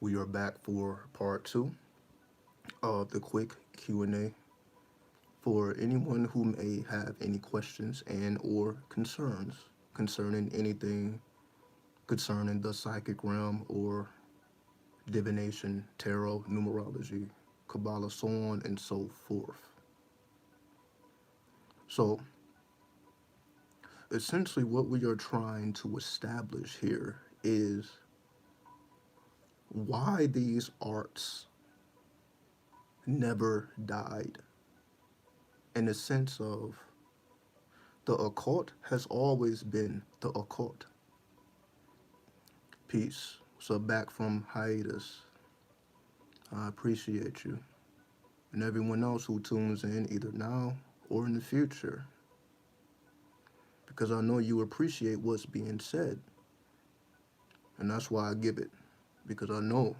We are back for part two of the quick Q&A for anyone who may have any questions and or concerns concerning anything concerning the psychic realm or divination, tarot, numerology, Kabbalah, so on and so forth. So, essentially, what we are trying to establish here is why these arts never died, in the sense of the occult has always been the occult. Peace. So back from hiatus. I appreciate you. And everyone else who tunes in either now or in the future. Because I know you appreciate what's being said. And that's why I give it. Because I know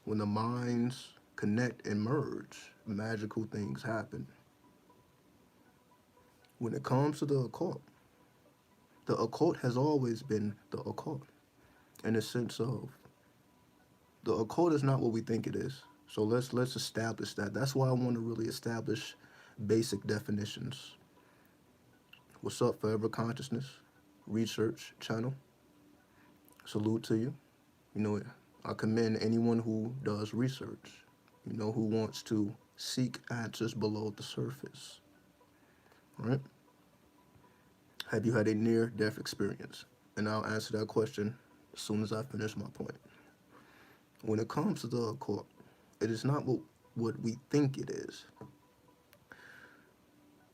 when the minds connect and merge, magical things happen. When it comes to the occult has always been the occult. In the sense of the occult is not what we think it is. So let's establish that. That's why I want to really establish basic definitions. What's up, Forever Consciousness Research Channel? Salute to you. You know, I commend anyone who does research, who wants to seek answers below the surface. Right? Have you had a near-death experience? And I'll answer that question as soon as I finish my point. When it comes to the occult, it is not what we think it is.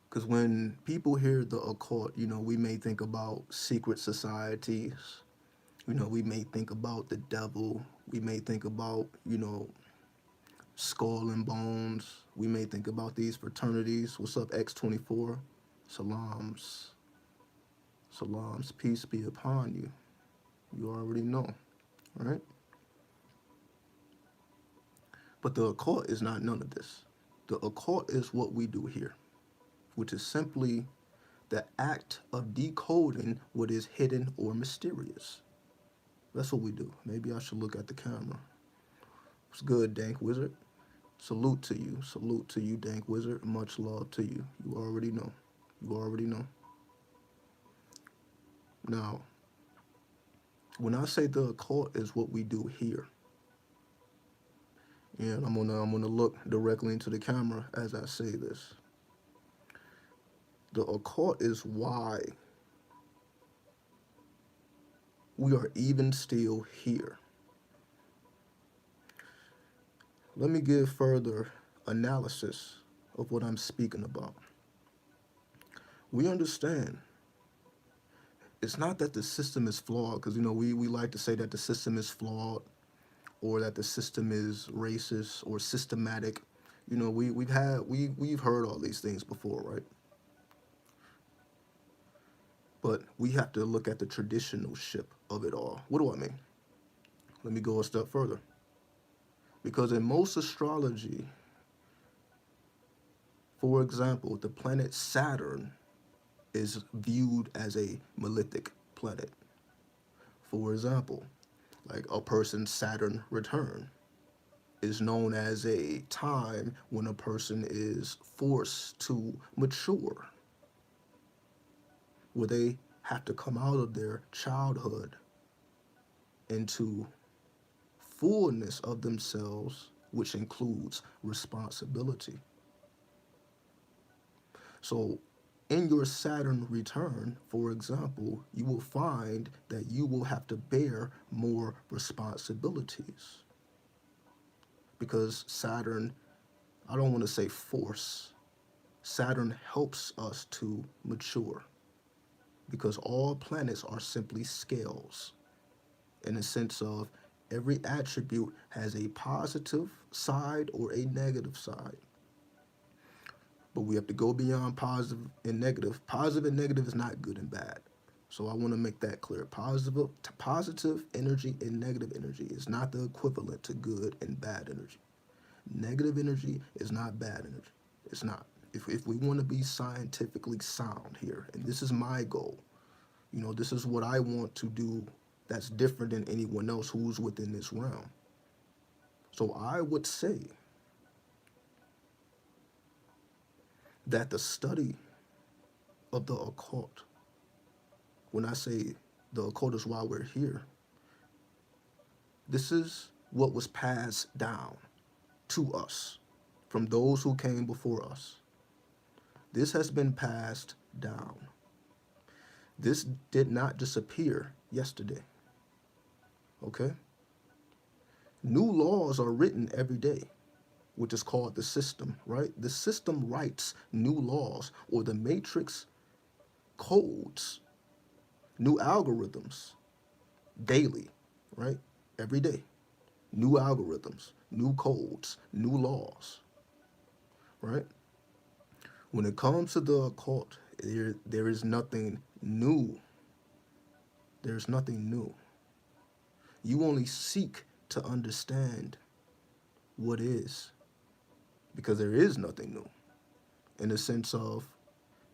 Because when people hear the occult, we may think about secret societies. We may think about the devil. We may think about, skull and bones. We may think about these fraternities. What's up, X24? Salams. Salams, peace be upon you. You already know, right? But the occult is not none of this. The occult is what we do here, which is simply the act of decoding what is hidden or mysterious. That's what we do. Maybe I should look at the camera. What's good, Dank Wizard? Salute to you. Salute to you, Dank Wizard. Much love to you. You already know. You already know. Now, when I say the occult is what we do here, and I'm gonna look directly into the camera as I say this. The occult is why we are even still here. Let me give further analysis of what I'm speaking about. We understand it's not that the system is flawed, because we like to say that the system is flawed or that the system is racist or systematic. We've heard all these things before, right? But we have to look at the traditionalship of it all. What do I mean? Let me go a step further. Because in most astrology, for example, the planet Saturn is viewed as a malefic planet. For example, like a person's Saturn return is known as a time when a person is forced to mature, where they have to come out of their childhood into fullness of themselves, which includes responsibility. So in your Saturn return, for example, you will find that you will have to bear more responsibilities. Because Saturn, I don't want to say force, Saturn helps us to mature. Because all planets are simply scales, in the sense of every attribute has a positive side or a negative side. But we have to go beyond positive and negative. Positive and negative is not good and bad. So I want to make that clear. Positive energy and negative energy is not the equivalent to good and bad energy. Negative energy is not bad energy. It's not. If we want to be scientifically sound here, and this is my goal, this is what I want to do that's different than anyone else who's within this realm. So I would say that the study of the occult, when I say the occult is why we're here, this is what was passed down to us from those who came before us. This has been passed down. This did not disappear yesterday. Okay? New laws are written every day, which is called the system, right? The system writes new laws, or the matrix codes new algorithms daily, right? Every day. New algorithms, new codes, new laws, right? When it comes to the occult, there is nothing new. There's nothing new. You only seek to understand what is, because there is nothing new. In the sense of,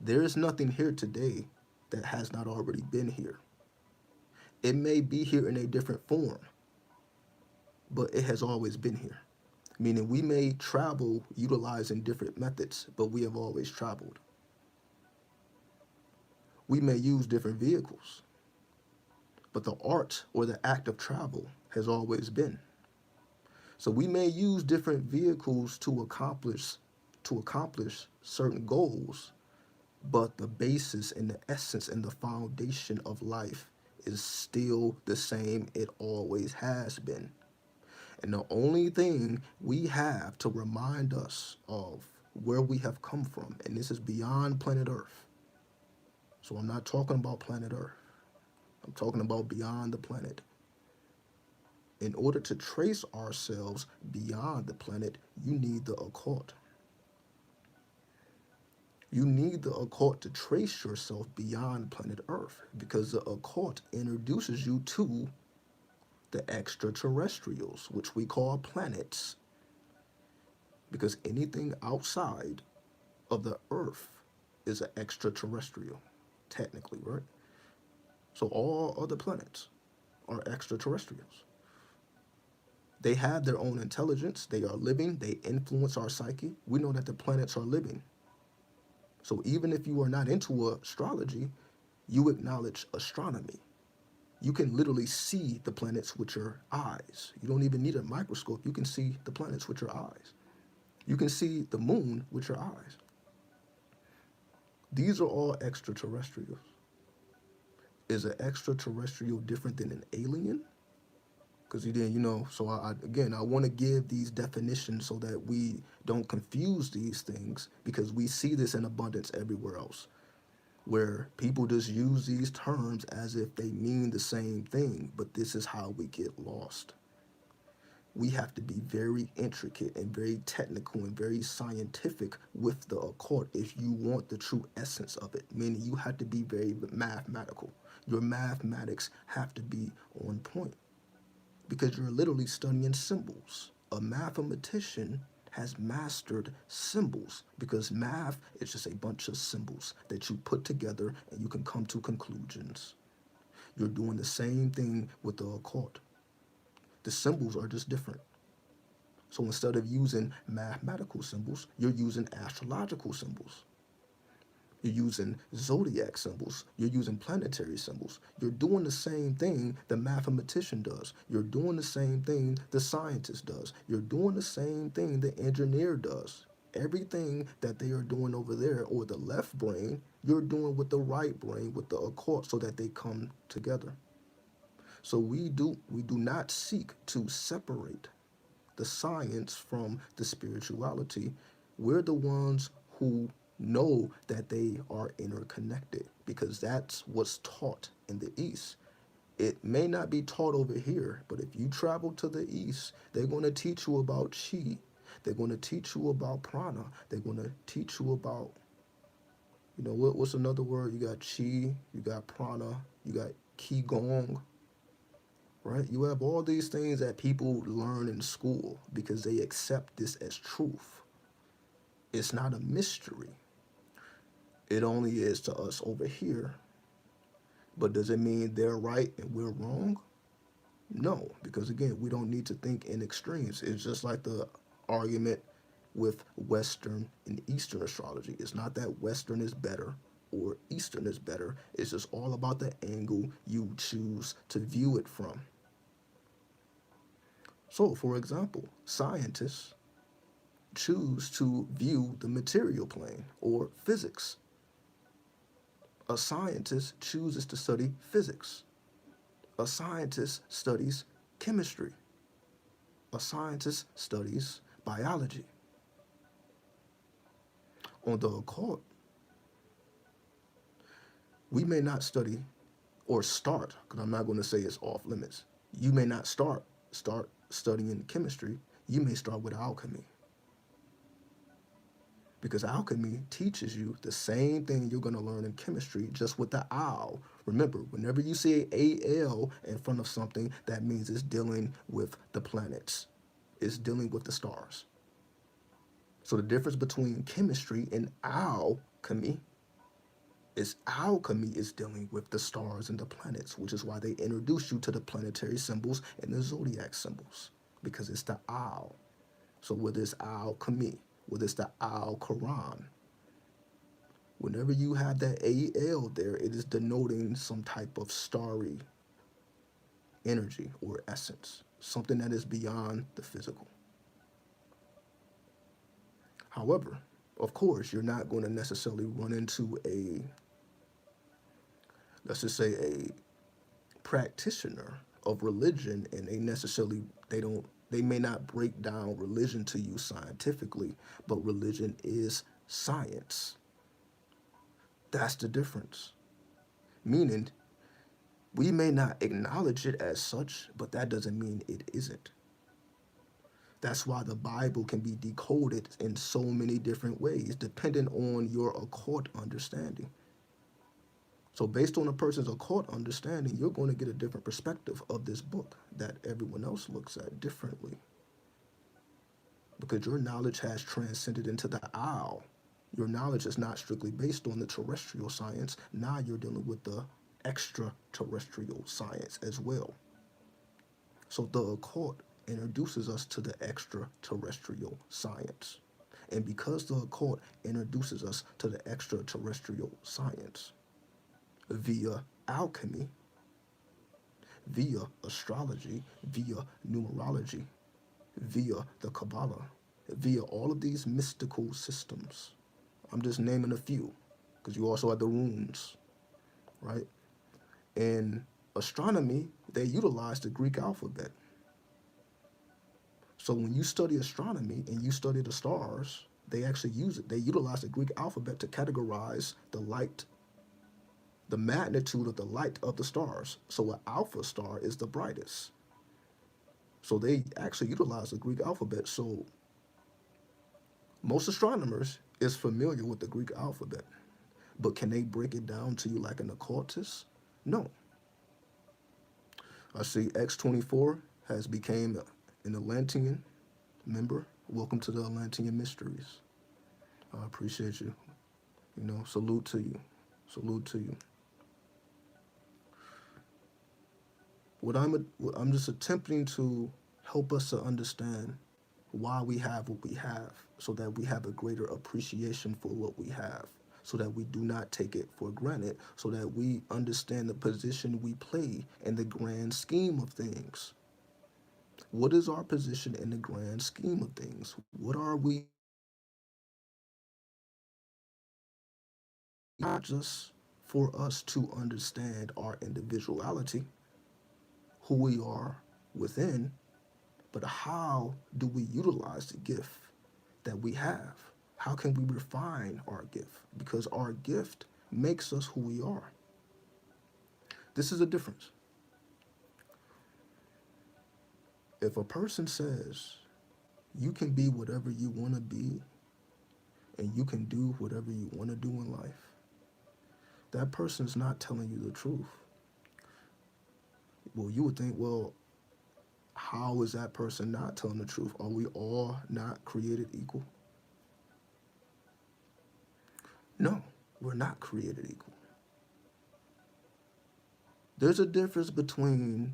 there is nothing here today that has not already been here. It may be here in a different form, but it has always been here. Meaning we may travel utilizing different methods, but we have always traveled. We may use different vehicles, but the art or the act of travel has always been. So we may use different vehicles to accomplish certain goals, but the basis and the essence and the foundation of life is still the same it always has been. And the only thing we have to remind us of where we have come from, and this is beyond planet Earth. So I'm not talking about planet Earth. I'm talking about beyond the planet. In order to trace ourselves beyond the planet, you need the occult. You need the occult to trace yourself beyond planet Earth, because the occult introduces you to the extraterrestrials, which we call planets. Because anything outside of the Earth is an extraterrestrial, technically, right? So all other planets are extraterrestrials. They have their own intelligence. They are living. They influence our psyche. We know that the planets are living. So even if you are not into astrology, you acknowledge astronomy. You can literally see the planets with your eyes. You don't even need a microscope. You can see the planets with your eyes. You can see the moon with your eyes. These are all extraterrestrials. Is an extraterrestrial different than an alien? Because so I want to give these definitions so that we don't confuse these things, because we see this in abundance everywhere else, where people just use these terms as if they mean the same thing, but this is how we get lost. We have to be very intricate and very technical and very scientific with the occult if you want the true essence of it, meaning you have to be very mathematical. Your mathematics have to be on point, because you're literally studying symbols. A mathematician has mastered symbols, because math is just a bunch of symbols that you put together and you can come to conclusions. You're doing the same thing with the occult. The symbols are just different. So instead of using mathematical symbols, you're using astrological symbols. You're using zodiac symbols. You're using planetary symbols. You're doing the same thing the mathematician does. You're doing the same thing the scientist does. You're doing the same thing the engineer does. Everything that they are doing over there, or the left brain, you're doing with the right brain, with the occult, so that they come together. So we do not seek to separate the science from the spirituality. We're the ones who know that they are interconnected, because that's what's taught in the East. It may not be taught over here, but if you travel to the East, they're going to teach you about chi. They're going to teach you about prana. They're going to teach you about, what's another word? You got chi, you got prana, you got qigong, right? You have all these things that people learn in school because they accept this as truth. It's not a mystery. It only is to us over here. But does it mean they're right and we're wrong? No, because again, we don't need to think in extremes. It's just like the argument with Western and Eastern astrology. It's not that Western is better or Eastern is better. It's just all about the angle you choose to view it from. So, for example, scientists choose to view the material plane or physics. A scientist chooses to study physics. A scientist studies chemistry. A scientist studies biology. On the occult, we may not study or start, because I'm not going to say it's off limits. You may not start studying chemistry. You may start with alchemy. Because alchemy teaches you the same thing you're going to learn in chemistry, just with the owl. Remember, whenever you see AL in front of something, that means it's dealing with the planets, it's dealing with the stars. So the difference between chemistry and alchemy is alchemy is dealing with the stars and the planets, which is why they introduce you to the planetary symbols and the zodiac symbols, because it's the owl. So whether it's alchemy, whether it's the Al Quran, whenever you have that AL there, it is denoting some type of starry energy or essence, something that is beyond the physical. However, of course, you're not going to necessarily run into a, let's just say, a practitioner of religion, and they may not break down religion to you scientifically, but religion is science. That's the difference. Meaning, we may not acknowledge it as such, but that doesn't mean it isn't. That's why the Bible can be decoded in so many different ways, depending on your occult understanding. So, based on a person's occult understanding, you're going to get a different perspective of this book that everyone else looks at differently. Because your knowledge has transcended into the owl. Your knowledge is not strictly based on the terrestrial science. Now you're dealing with the extraterrestrial science as well. So the occult introduces us to the extraterrestrial science. And because the occult introduces us to the extraterrestrial science via alchemy, via astrology, via numerology, via the Kabbalah, via all of these mystical systems. I'm just naming a few, because you also have the runes, right? In astronomy, they utilize the Greek alphabet. So when you study astronomy and you study the stars, they actually use it. They utilize the Greek alphabet to categorize the light, the magnitude of the light of the stars. So an alpha star is the brightest. So they actually utilize the Greek alphabet. So most astronomers is familiar with the Greek alphabet, but can they break it down to you like an occultist? No. I see X24 has became an Atlantean member. Welcome to the Atlantean Mysteries. I appreciate you. Salute to you. Salute to you. I'm just attempting to help us to understand why we have what we have, so that we have a greater appreciation for what we have, so that we do not take it for granted, so that we understand the position we play in the grand scheme of things. What is our position in the grand scheme of things? What are we? Not just for us to understand our individuality, who we are within, but how do we utilize the gift that we have? How can we refine our gift? Because our gift makes us who we are. This is a difference. If a person says you can be whatever you want to be and you can do whatever you want to do in life, that person's not telling you the truth. Well, you would think, well, how is that person not telling the truth? Are we all not created equal? No, we're not created equal. There's a difference between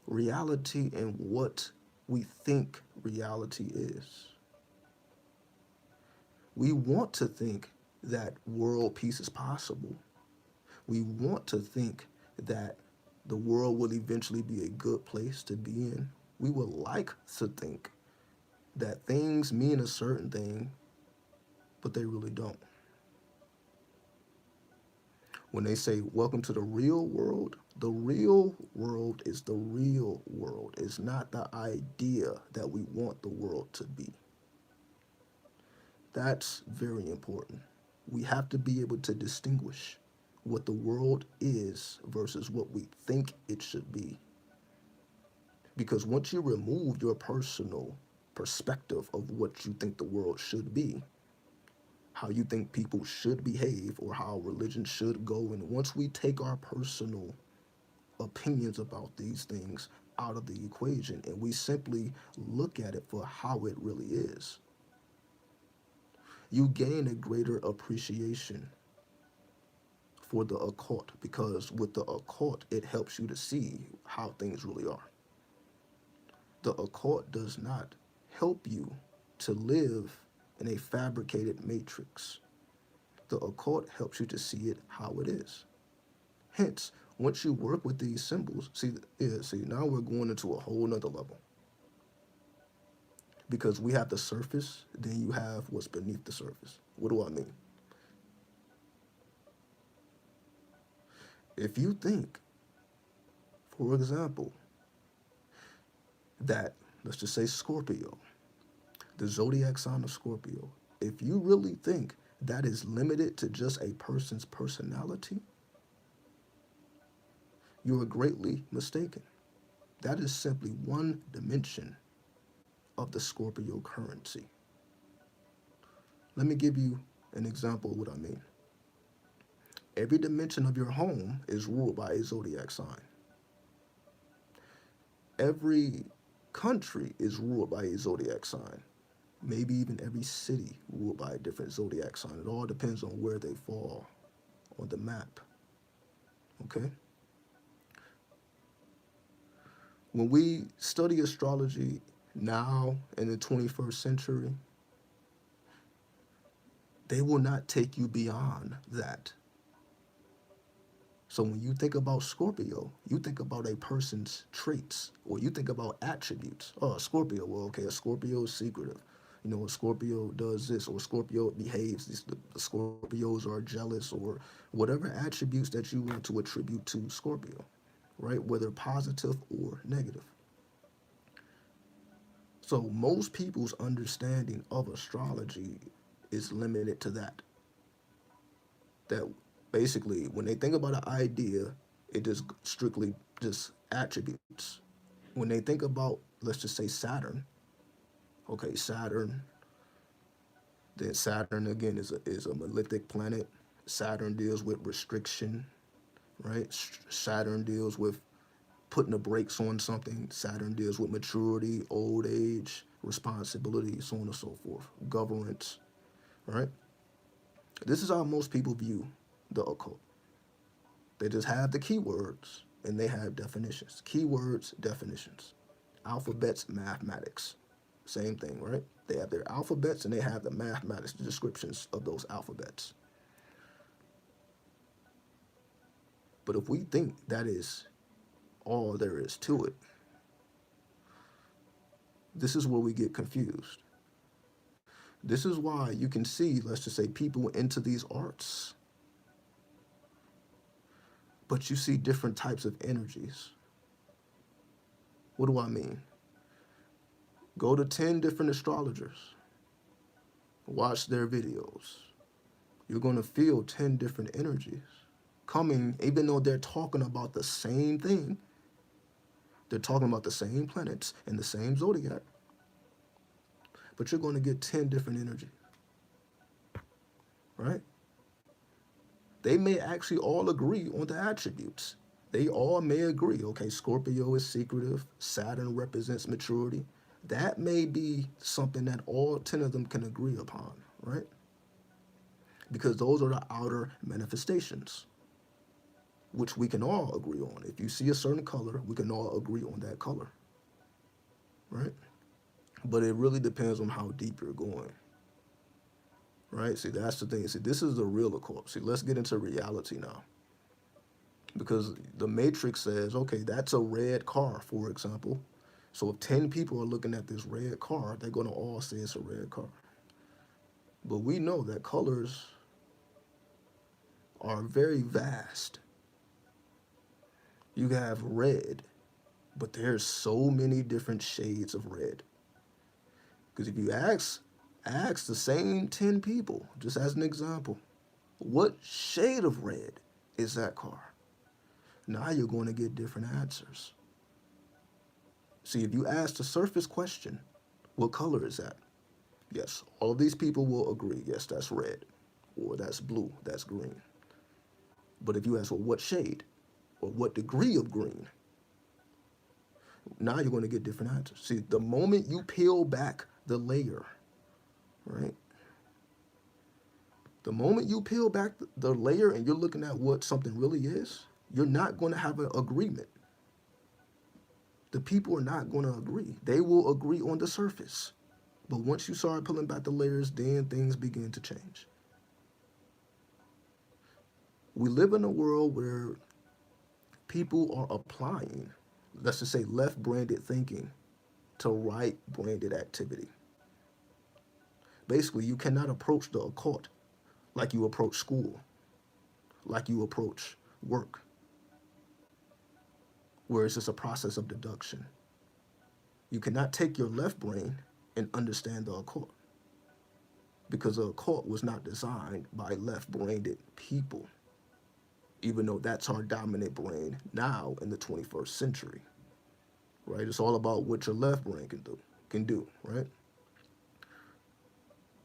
reality and what we think reality is. We want to think that world peace is possible. We want to think that the world will eventually be a good place to be in. We would like to think that things mean a certain thing, but they really don't. When they say, welcome to the real world is the real world. It's not the idea that we want the world to be. That's very important. We have to be able to distinguish what the world is versus what we think it should be. Because once you remove your personal perspective of what you think the world should be, how you think people should behave, or how religion should go, and once we take our personal opinions about these things out of the equation and we simply look at it for how it really is, you gain a greater appreciation for the occult, because with the occult, it helps you to see how things really are. The occult does not help you to live in a fabricated matrix. The occult helps you to see it how it is. Hence, once you work with these symbols, see, now we're going into a whole nother level. Because we have the surface, then you have what's beneath the surface. What do I mean? If you think, for example, that, let's just say Scorpio, the zodiac sign of Scorpio, if you really think that is limited to just a person's personality, you are greatly mistaken. That is simply one dimension of the Scorpio currency. Let me give you an example of what I mean. Every dimension of your home is ruled by a zodiac sign. Every country is ruled by a zodiac sign. Maybe even every city ruled by a different zodiac sign. It all depends on where they fall on the map. Okay? When we study astrology now in the 21st century, they will not take you beyond that. So when you think about Scorpio, you think about a person's traits, or you think about attributes. Oh, Scorpio, well, okay, a Scorpio is secretive. You know, a Scorpio does this, or Scorpio behaves this, the Scorpios are jealous, or whatever attributes that you want to attribute to Scorpio, right? Whether positive or negative. So most people's understanding of astrology is limited to that. That basically, when they think about an idea, it is strictly just attributes. When they think about, let's just say Saturn, okay, Saturn, then Saturn again is a malefic planet. Saturn deals with restriction, right? Saturn deals with putting the brakes on something. Saturn deals with maturity, old age, responsibility, so on and so forth, governance, right? This is how most people view the occult. They just have the keywords and they have definitions. Keywords, definitions. Alphabets, mathematics. Same thing, right? They have their alphabets and they have the mathematics, the descriptions of those alphabets. But if we think that is all there is to it, this is where we get confused. This is why you can see, let's just say, people into these arts, but you see different types of energies. What do I mean? Go to 10 different astrologers, watch their videos. You're going to feel 10 different energies coming, even though they're talking about the same thing. They're talking about the same planets and the same zodiac, but you're going to get 10 different energies, right? They may actually all agree on the attributes. They all may agree, okay, Scorpio is secretive, Saturn represents maturity. That may be something that all 10 of them can agree upon, right? Because those are the outer manifestations. which we can all agree on. If you see a certain color, we can all agree on that color, right? But it really depends on how deep you're going, right? See, that's the thing. See, this is the real occult. See, let's get into reality now. Because the Matrix says, okay, that's a red car, for example. So if 10 people are looking at this red car, they're going to all say it's a red car. But we know that colors are very vast. You have red, but there's so many different shades of red. Because if you ask the same 10 people, just as an example, what shade of red is that car? Now you're going to get different answers. See, if you ask the surface question, what color is that? Yes, all of these people will agree, yes, that's red, or that's blue, that's green. But if you ask, well, what shade, or what degree of green, now you're going to get different answers. See, the moment you peel back the layer, right? The moment you peel back the layer and you're looking at what something really is, you're not going to have an agreement. The people are not going to agree. They will agree on the surface. But once you start pulling back the layers, then things begin to change. We live in a world where people are applying, let's just say, left-branded thinking to right-branded activity. Basically, you cannot approach the occult like you approach school, like you approach work, where it's just a process of deduction. You cannot take your left brain and understand the occult, because the occult was not designed by left-brained people, even though that's our dominant brain now in the 21st century, right? It's all about what your left brain can do, right?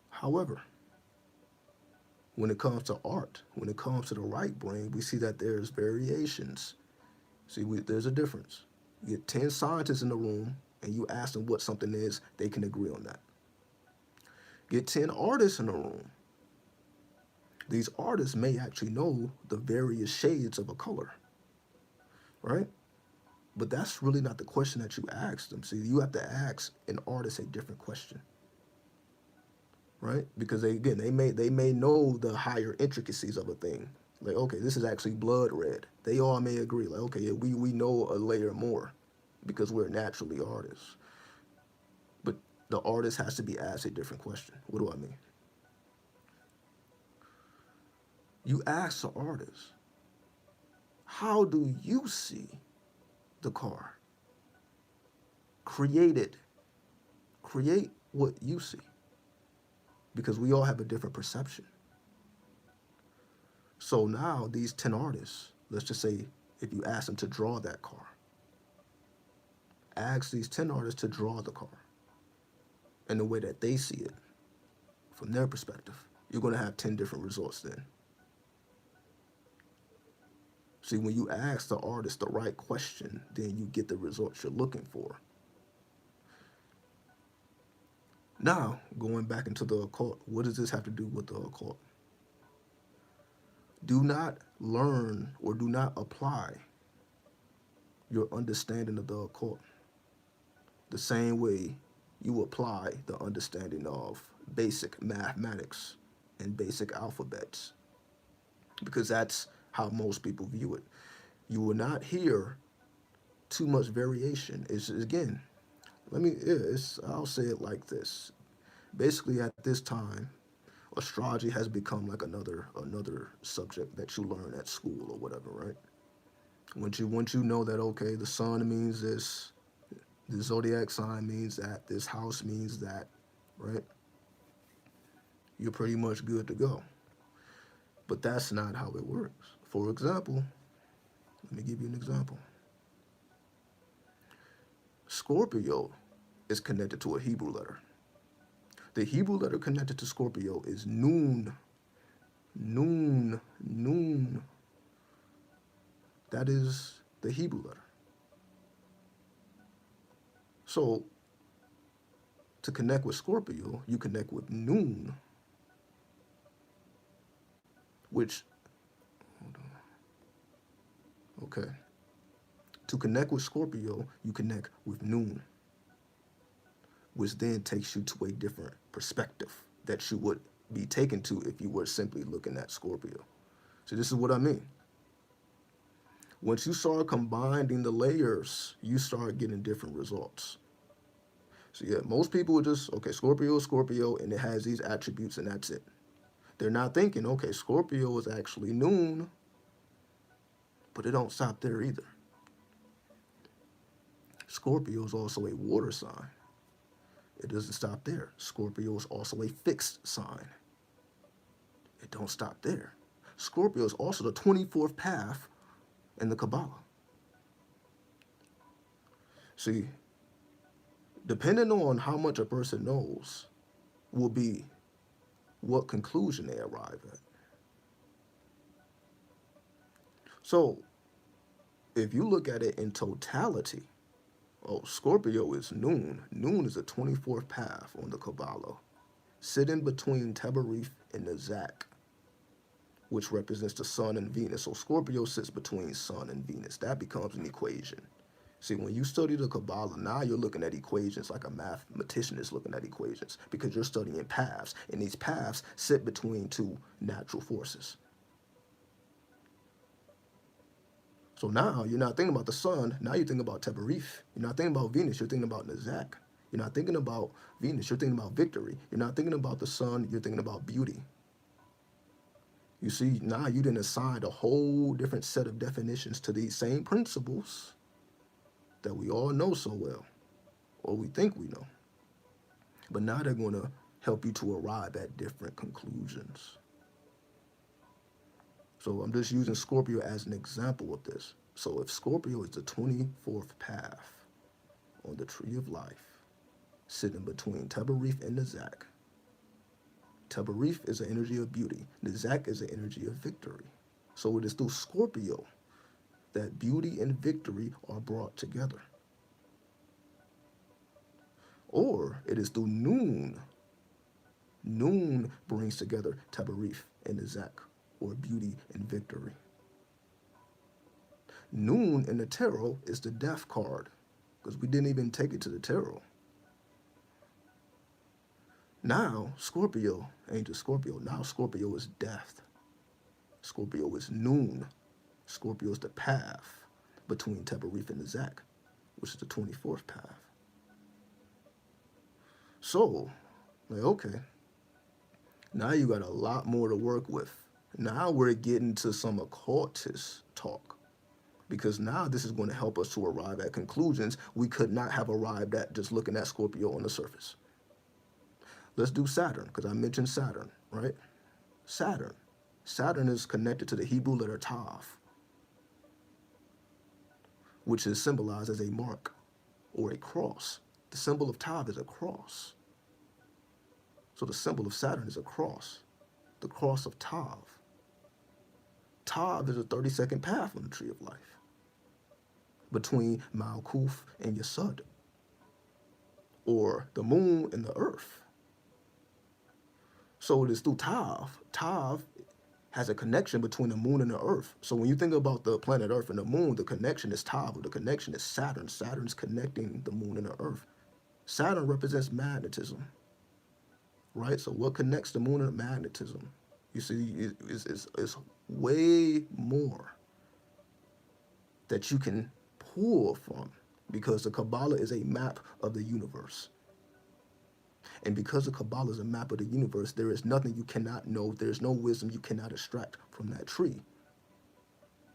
However, when it comes to art, when it comes to the right brain, we see that there's variations. See, there's a difference. You get 10 scientists in the room and you ask them what something is, they can agree on that. Get 10 artists in the room. These artists may actually know the various shades of a color, right? But that's really not the question that you ask them. See, you have to ask an artist a different question, right? Because they may know the higher intricacies of a thing. Like, okay, this is actually blood red. They all may agree, like, okay, yeah, we know a layer more because we're naturally artists. But the artist has to be asked a different question. What do I mean? You ask the artist, how do you see the car? Create it. Create what you see. Because we all have a different perception. So now these 10 artists, let's just say if you ask them to draw that car, ask these 10 artists to draw the car in the way that they see it from their perspective. You're going to have 10 different results then. See, when you ask the artist the right question, then you get the results you're looking for. Now, going back into the occult, what does this have to do with the occult? Do not learn or do not apply your understanding of the occult the same way you apply the understanding of basic mathematics and basic alphabets, because that's how most people view it. You will not hear too much variation. It's, again, I'll say it like this. Basically, at this time, astrology has become like another subject that you learn at school or whatever, right? Once you know that, okay, the sun means this, the zodiac sign means that, this house means that, right? You're pretty much good to go. But that's not how it works. For example, let me give you an example. Scorpio is connected to a Hebrew letter. The Hebrew letter connected to Scorpio is Nun. Nun. Nun. That is the Hebrew letter. So, to connect with Scorpio, you connect with Nun, which, hold on. Okay. To connect with Scorpio, you connect with noon, which then takes you to a different perspective that you would be taken to if you were simply looking at Scorpio. So this is what I mean. Once you start combining the layers, you start getting different results. So yeah, most people would just, okay, Scorpio, Scorpio, and it has these attributes and that's it. They're not thinking, okay, Scorpio is actually noon, but it don't stop there either. Scorpio is also a water sign. It doesn't stop there. Scorpio is also a fixed sign. It don't stop there. Scorpio is also the 24th path in the Kabbalah. See, depending on how much a person knows, will be what conclusion they arrive at. So, if you look at it in totality, oh, Scorpio is noon. Noon is the 24th path on the Kabbalah, sitting between Teberith and the Zach, which represents the Sun and Venus. So Scorpio sits between Sun and Venus. That becomes an equation. See, when you study the Kabbalah, now you're looking at equations like a mathematician is looking at equations because you're studying paths, and these paths sit between two natural forces. So now you're not thinking about the Sun, now you're thinking about Teberith. You're not thinking about Venus, you're thinking about Nazak. You're not thinking about Venus, you're thinking about victory. You're not thinking about the Sun, you're thinking about beauty. You see, now you didn't assign a whole different set of definitions to these same principles that we all know so well, or we think we know. But now they're going to help you to arrive at different conclusions. So I'm just using Scorpio as an example of this. So if Scorpio is the 24th path on the tree of life, sitting between Teberith and Nazak, Teberith is an energy of beauty. Nazak is an energy of victory. So it is through Scorpio that beauty and victory are brought together. Or it is through noon. Noon brings together Teberith and Nazak, or beauty and victory. Noon in the tarot is the death card, because we didn't even take it to the tarot. Now, Scorpio ain't just Scorpio. Now Scorpio is death. Scorpio is noon. Scorpio is the path between Teberith and Nazak, which is the 24th path. So, like, okay, now you got a lot more to work with. Now we're getting to some occultist talk, because now this is going to help us to arrive at conclusions we could not have arrived at just looking at Scorpio on the surface. Let's do Saturn, because I mentioned Saturn, right? Saturn. Saturn is connected to the Hebrew letter Tav, which is symbolized as a mark or a cross. The symbol of Tav is a cross. So the symbol of Saturn is a cross, the cross of Tav. Tav is a 32nd path on the tree of life, between Malkuth and Yesod, or the moon and the earth. So it is through Tav. Tav has a connection between the moon and the earth. So when you think about the planet Earth and the moon, the connection is Tav, or the connection is Saturn. Saturn's connecting the moon and the earth. Saturn represents magnetism, right? So what connects the moon and magnetism? You see, is way more that you can pull from, because the Kabbalah is a map of the universe. And because the Kabbalah is a map of the universe, there is nothing you cannot know. There's no wisdom you cannot extract from that tree.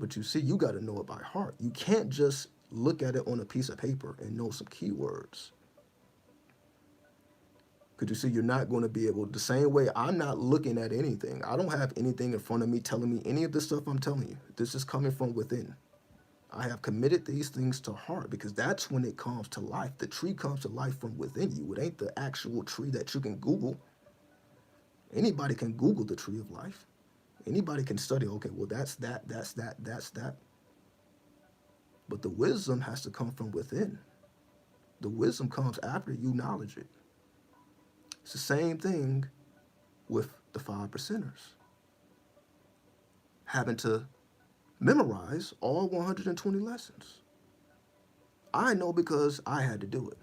But you see, you got to know it by heart. You can't just look at it on a piece of paper and know some keywords. Because you see, you're not going to be able, the same way I'm not looking at anything. I don't have anything in front of me telling me any of the stuff I'm telling you. This is coming from within. I have committed these things to heart, because that's when it comes to life. The tree comes to life from within you. It ain't the actual tree that you can Google. Anybody can Google the tree of life. Anybody can study, okay, well, that's that, that's that, that's that. But the wisdom has to come from within. The wisdom comes after you knowledge it. It's the same thing with the 5 percenters. Having to Memorize all 120 lessons. I know because I had to do it,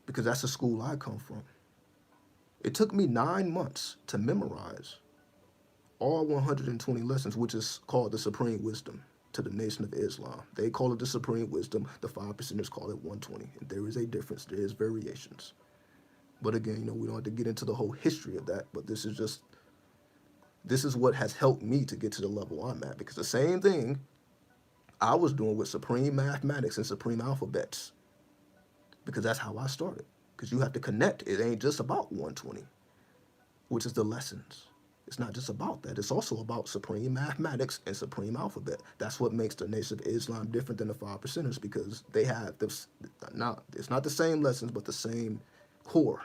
because that's the school I come from. It took me 9 months to memorize all 120 lessons, which is called the Supreme Wisdom to the Nation of Islam. They call it the Supreme Wisdom. The 5%ers call it 120. And there is a difference. There is variations. But again, we don't have to get into the whole history of that. But this is what has helped me to get to the level I'm at. Because the same thing I was doing with Supreme Mathematics and Supreme Alphabets. Because that's how I started. Because you have to connect. It ain't just about 120, which is the lessons. It's not just about that. It's also about Supreme Mathematics and Supreme Alphabet. That's what makes the Nation of Islam different than the 5%ers, because they have this, it's not the same lessons, but the same core.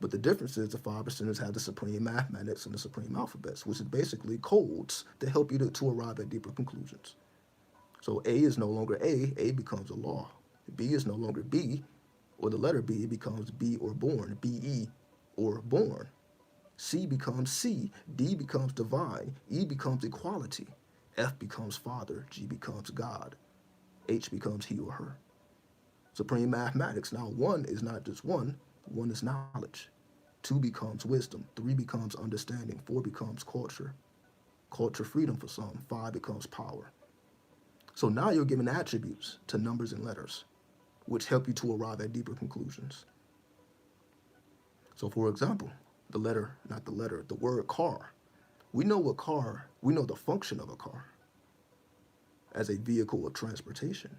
But the difference is the 5%ers have the Supreme Mathematics and the Supreme Alphabets, which is basically codes to help you to arrive at deeper conclusions. So A is no longer A becomes a law. B is no longer B, or the letter B, it becomes B or born, B-E or born. C becomes C, D becomes divine, E becomes equality, F becomes father, G becomes God, H becomes he or her. Supreme mathematics, now 1 is not just 1 is knowledge. 2 becomes wisdom, 3 becomes understanding, 4 becomes culture freedom for some, 5 becomes power. So now you're given attributes to numbers and letters, which help you to arrive at deeper conclusions. So for example, the word car. We know the function of a car as a vehicle of transportation.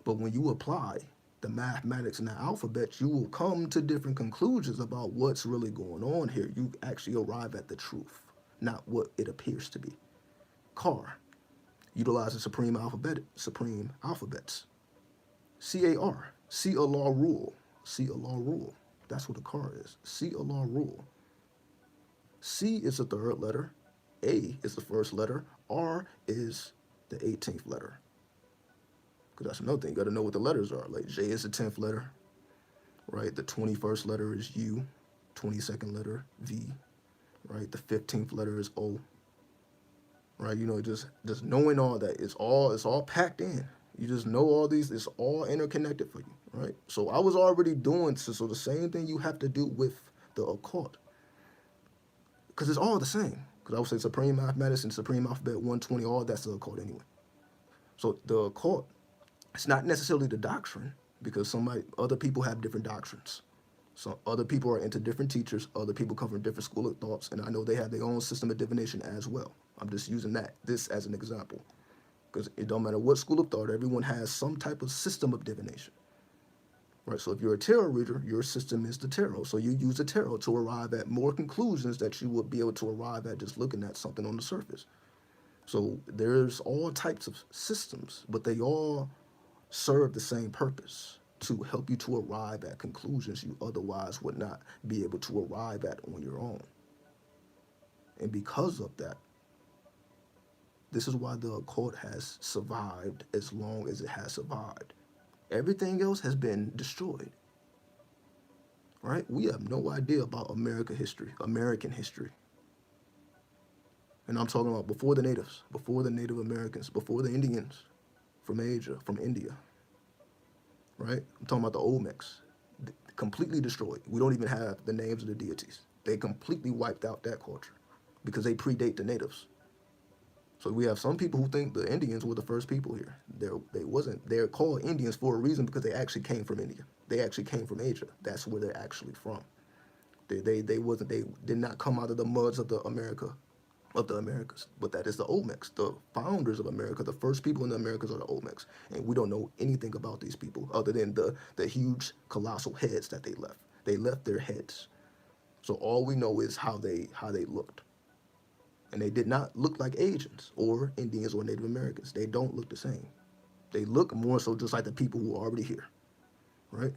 But when you apply the mathematics and the alphabet, you will come to different conclusions about what's really going on here. You actually arrive at the truth, not what it appears to be. Car utilizes supreme alphabets. C-A-R, see Allah rule. See Allah rule. That's what a car is. See Allah rule. C is the third letter. A is the first letter. R is the 18th letter. Because that's another thing. You got to know what the letters are. Like J is the 10th letter, right? The 21st letter is U. 22nd letter, V, right? The 15th letter is O, right? Just knowing all that. It's all packed in. You just know all these. It's all interconnected for you, right? So I was already doing so the same thing you have to do with the occult. Because it's all the same. Because I would say Supreme Mathematics and Supreme Alphabet 120, all that's the occult anyway. So the occult, it's not necessarily the doctrine, because other people have different doctrines. So other people are into different teachers, other people come from different school of thoughts, and I know they have their own system of divination as well. I'm just using this as an example. Because it don't matter what school of thought, everyone has some type of system of divination. Right, so if you're a tarot reader, your system is the tarot. So you use the tarot to arrive at more conclusions that you would be able to arrive at just looking at something on the surface. So there's all types of systems, but they all serve the same purpose, to help you to arrive at conclusions you otherwise would not be able to arrive at on your own. And because of that, this is why the occult has survived as long as it has survived. Everything else has been destroyed, right? We have no idea about American history. And I'm talking about before the natives, before the Native Americans, before the Indians from Asia, from India, right? I'm talking about the Olmecs, completely destroyed. We don't even have the names of the deities. They completely wiped out that culture because they predate the natives. So we have some people who think the Indians were the first people here. They wasn't. They're called Indians for a reason, because they actually came from India. They actually came from Asia. That's where they're actually from. They did not come out of the muds of the Americas. But that is the Olmecs, the founders of America. The first people in the Americas are the Olmecs, and we don't know anything about these people other than the huge colossal heads that they left. They left their heads. So all we know is how they looked. And they did not look like Asians or Indians or Native Americans. They don't look the same. They look more so just like the people who are already here, right?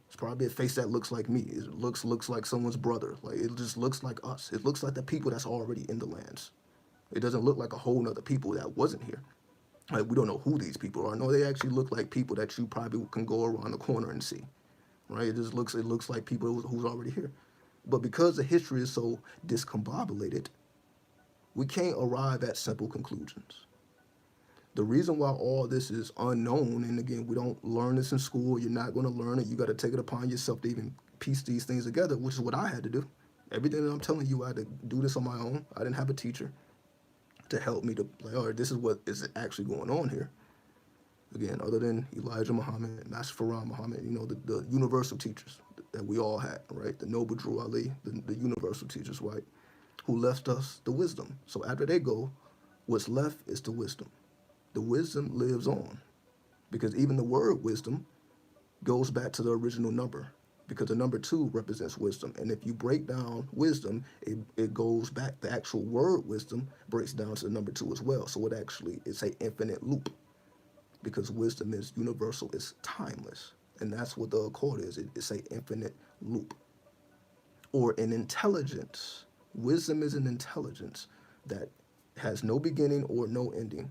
It's probably a face that looks like me. It looks like someone's brother. Like, it just looks like us. It looks like the people that's already in the lands. It doesn't look like a whole nother people that wasn't here. Like, we don't know who these people are. No, they actually look like people that you probably can go around the corner and see, right? It looks like people who's already here. But because the history is so discombobulated, We can't arrive at simple conclusions. The reason why all this is unknown, and again, we don't learn this in school, you're not going to learn it. You got to take it upon yourself to even piece these things together, which is what I had to do. Everything that I'm telling you, I had to do this on my own. I didn't have a teacher to help me to, like, all right, this is what is actually going on here. Again, other than Elijah Muhammad, Master Farah Muhammad, the universal teachers that we all had, right? The Noble Drew Ali, the universal teachers, right? Who left us the wisdom. So after they go, what's left is the wisdom. The wisdom lives on, because even the word wisdom goes back to the original number, because the number 2 represents wisdom. And if you break down wisdom, it goes back, the actual word wisdom breaks down to the number 2 as well. So it's an infinite loop, because wisdom is universal, it's timeless. And that's what the accord is. It's an infinite loop. Or an intelligence. Wisdom is an intelligence that has no beginning or no ending.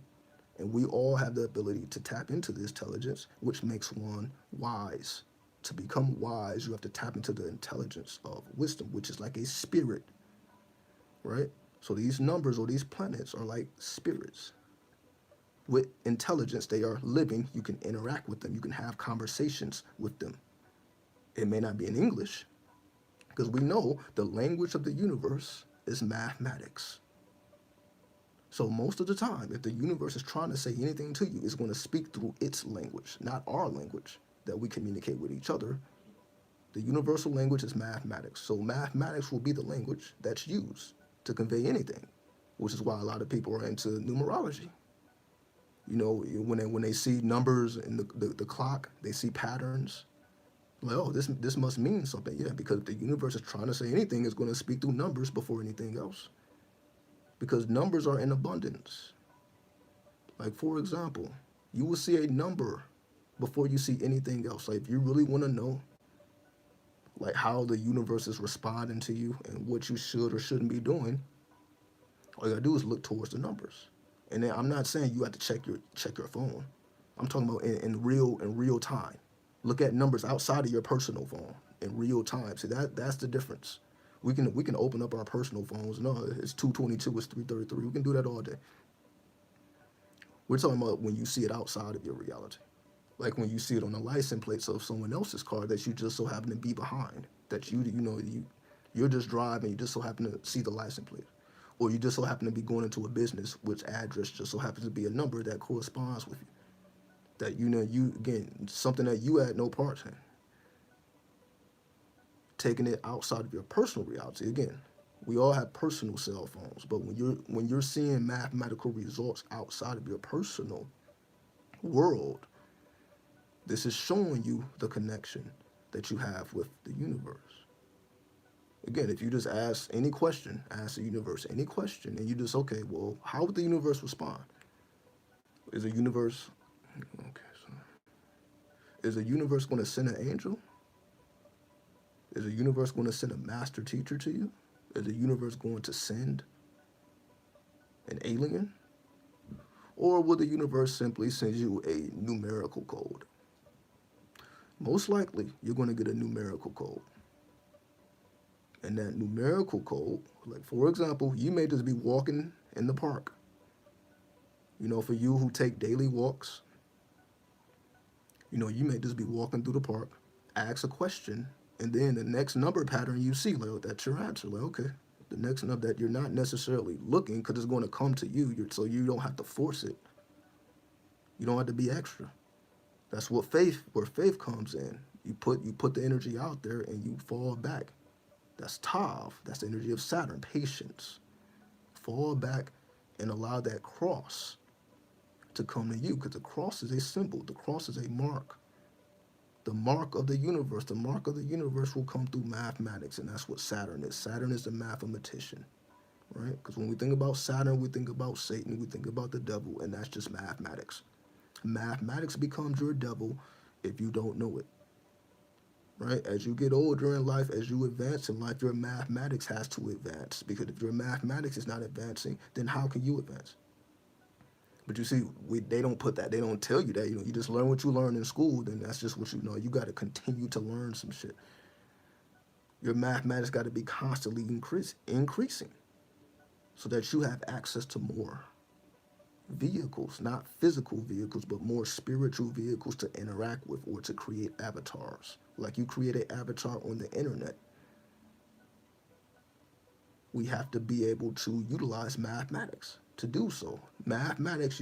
And we all have the ability to tap into this intelligence, which makes one wise. To become wise, you have to tap into the intelligence of wisdom, which is like a spirit, right? So these numbers or these planets are like spirits. With intelligence, they are living. You can interact with them. You can have conversations with them. It may not be in English, because we know the language of the universe is mathematics. So most of the time, if the universe is trying to say anything to you, it's going to speak through its language, not our language that we communicate with each other. The universal language is mathematics. So mathematics will be the language that's used to convey anything, which is why a lot of people are into numerology. When they see numbers in the clock, they see patterns. Like, oh, this must mean something. Yeah, because if the universe is trying to say anything, it's going to speak through numbers before anything else. Because numbers are in abundance. Like, for example, you will see a number before you see anything else. Like, if you really want to know, like, how the universe is responding to you and what you should or shouldn't be doing, all you gotta do is look towards the numbers. And then I'm not saying you have to check your phone. I'm talking about in real time. Look at numbers outside of your personal phone in real time. See, that's the difference. We can open up our personal phones. No, it's 222, it's 333. We can do that all day. We're talking about when you see it outside of your reality. Like when you see it on the license plates of someone else's car that you just so happen to be behind. That you're just driving, you just so happen to see the license plate. Or you just so happen to be going into a business which address just so happens to be a number that corresponds with you. That again, something that you had no part in. Taking it outside of your personal reality. Again, we all have personal cell phones, but when you're seeing mathematical results outside of your personal world, this is showing you the connection that you have with the universe. Again, if you just ask any question, ask the universe any question, and you just, okay, well, how would the universe respond? Is the universe going to send an angel? Is the universe going to send a master teacher to you? Is the universe going to send an alien? Or will the universe simply send you a numerical code? Most likely, you're going to get a numerical code. And that numerical code, like for example, you may just be walking in the park. For you who take daily walks, you may just be walking through the park, ask a question, and then the next number pattern you see, like, that's your answer. Like, okay, the next number that you're not necessarily looking because it's going to come to you, so you don't have to force it. You don't have to be extra. That's where faith comes in. You put the energy out there and you fall back. That's Tav. That's the energy of Saturn, patience. Fall back and allow that cross to come to you, because the cross is a symbol. The cross is a mark. The mark of the universe. The mark of the universe will come through mathematics, and that's what Saturn is. Saturn is the mathematician, right? Because when we think about Saturn, we think about Satan, we think about the devil, and that's just mathematics. Mathematics becomes your devil if you don't know it, right? As you get older in life, as you advance in life, your mathematics has to advance, because if your mathematics is not advancing, then how can you advance? But you see, they don't put that. They don't tell you that. You just learn what you learn in school, then that's just what you know. You got to continue to learn some shit. Your mathematics got to be constantly increasing. so that you have access to more vehicles, not physical vehicles, but more spiritual vehicles to interact with or to create avatars. Like you create an avatar on the internet, we have to be able to utilize mathematics to do so. Mathematics,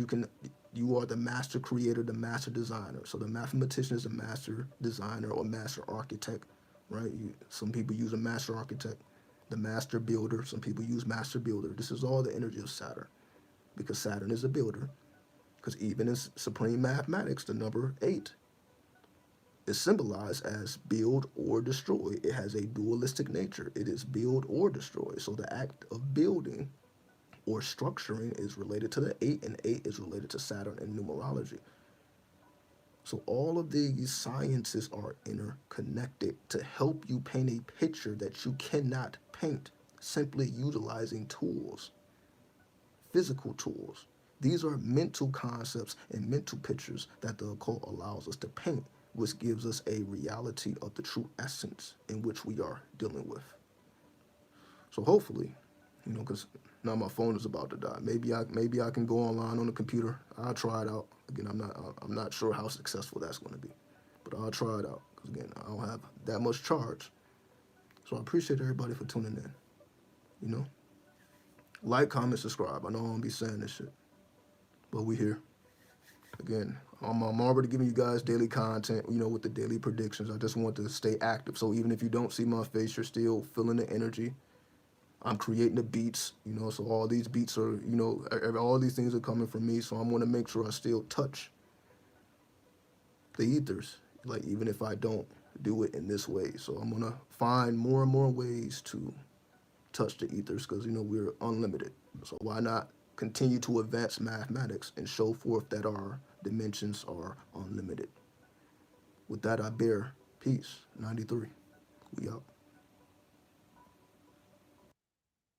you are the master creator, the master designer. So the mathematician is a master designer or master architect, right? Some people use a master architect, the master builder. Some people use master builder. This is all the energy of Saturn, because Saturn is a builder. Because even in supreme mathematics, the number 8 is symbolized as build or destroy. It has a dualistic nature. It is build or destroy. So the act of building or structuring is related to the 8, and 8 is related to Saturn in numerology. So all of these sciences are interconnected to help you paint a picture that you cannot paint simply utilizing tools, physical tools. These are mental concepts and mental pictures that the occult allows us to paint, which gives us a reality of the true essence in which we are dealing with. So hopefully, because now my phone is about to die. Maybe I can go online on the computer. I'll try it out. Again, I'm not sure how successful that's going to be, but I'll try it out because again, I don't have that much charge. So I appreciate everybody for tuning in. Like, comment, subscribe. I know I'm gonna be saying this shit, but we here. Again, I'm already giving you guys daily content, with the daily predictions. I just want to stay active. So even if you don't see my face, you're still feeling the energy. I'm creating the beats, so all these beats are, all these things are coming from me. So I'm going to make sure I still touch the ethers, like even if I don't do it in this way. So I'm going to find more and more ways to touch the ethers because, we're unlimited. So why not continue to advance mathematics and show forth that our dimensions are unlimited. With that, I bear peace. 93. We out.